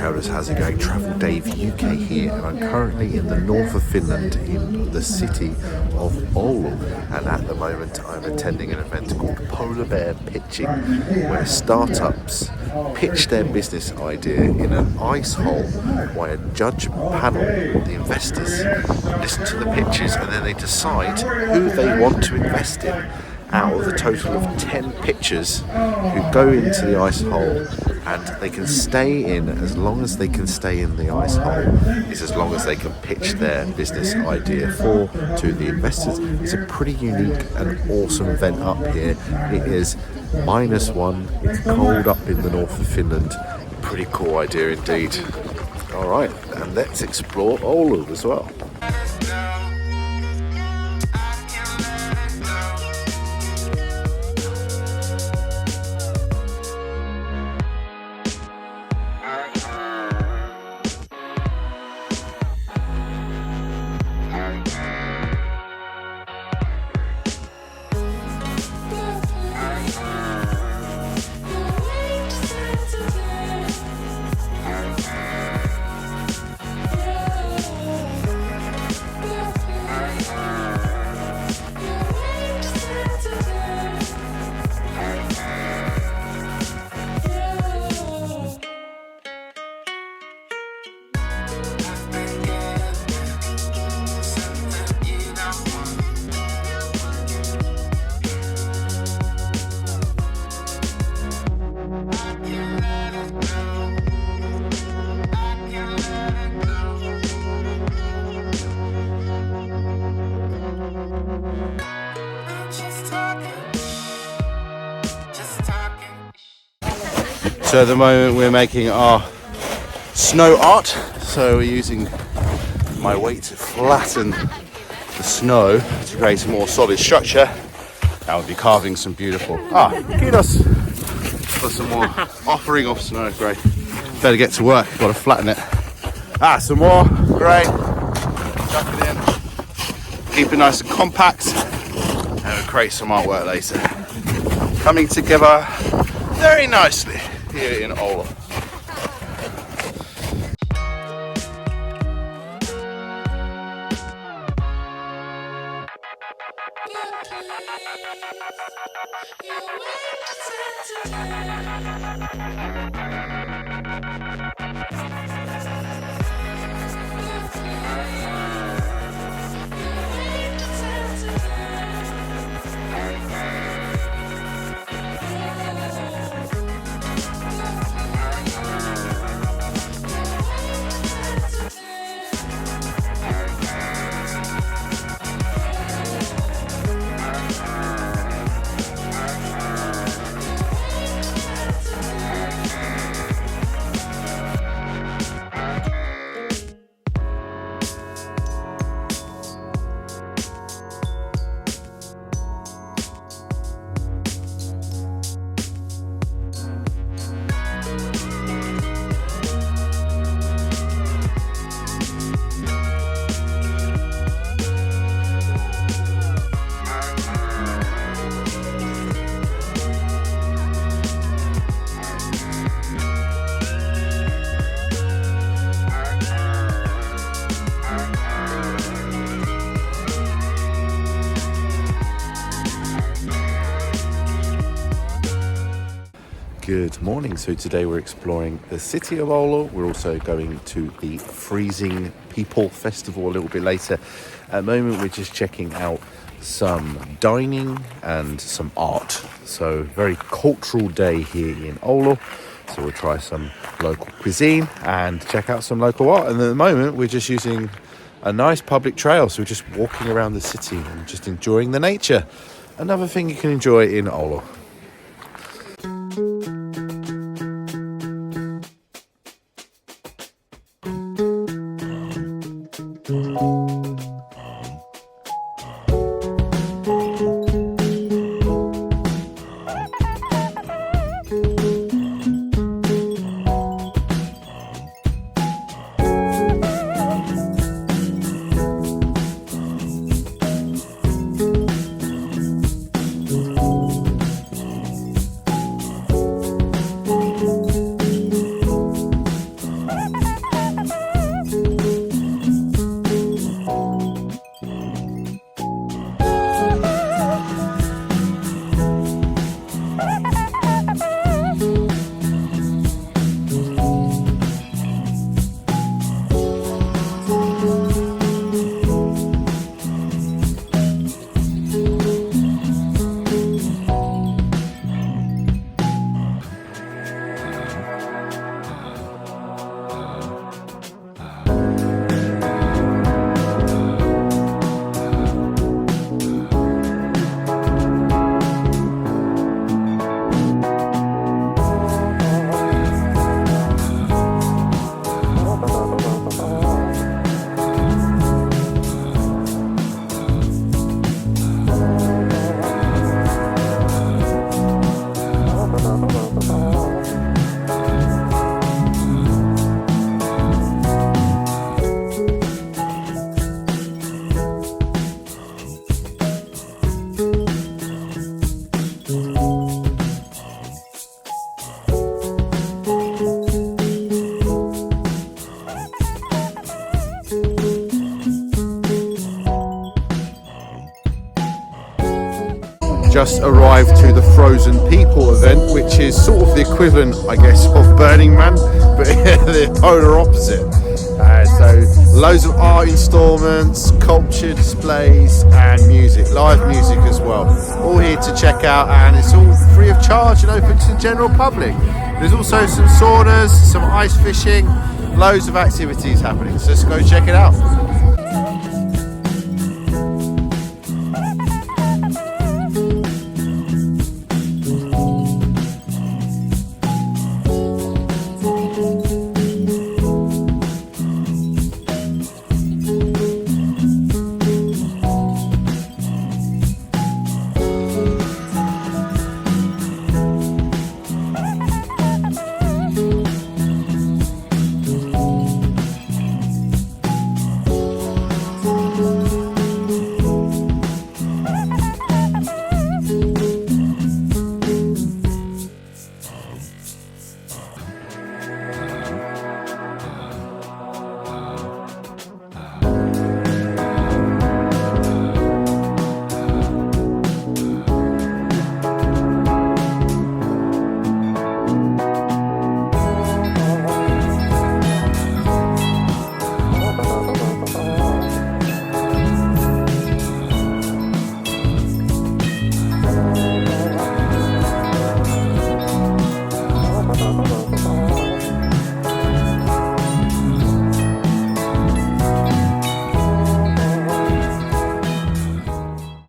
travellers, how's it going? Travel Dave UK here, and I'm currently in the north of Finland in the city of Oulu, and at the moment I'm attending an event called Polar Bear Pitching, where startups pitch their business idea in an ice hole where a judge panel, the investors, listen to the pitches and then they decide who they want to invest in out of the total of 10 pitchers who go into the ice hole, and they can stay in as long as they can stay in the ice hole is as long as they can pitch their business idea to the investors. It's a pretty unique and awesome event up here. It is -1, it's cold up in the north of Finland. Pretty cool idea indeed. Alright, and let's explore Oulu as well. So at the moment we're making our snow art, so we're using my weight to flatten the snow to create a more solid structure. Now we'll be carving some beautiful kiitos for some more offering of snow. Great, better get to work, gotta flatten it. Some more, great, chuck it in, keep it nice and compact, and we'll create some artwork later. Coming together very nicely here in Oulu. Good morning. So today we're exploring the city of Oulu. We're also going to the Freezing People Festival a little bit later. At the moment we're just checking out some dining and some art. So very cultural day here in Oulu. So we'll try some local cuisine and check out some local art. And at the moment we're just using a nice public trail. So we're just walking around the city and just enjoying the nature. Another thing you can enjoy in Oulu. just arrived to the Frozen People event, which is sort of the equivalent, I guess, of Burning Man, but the polar opposite. So loads of art instalments, culture displays and music, live music as well. All here to check out, and it's all free of charge and open to the general public. There's also some saunas, some ice fishing, loads of activities happening, so let's go check it out.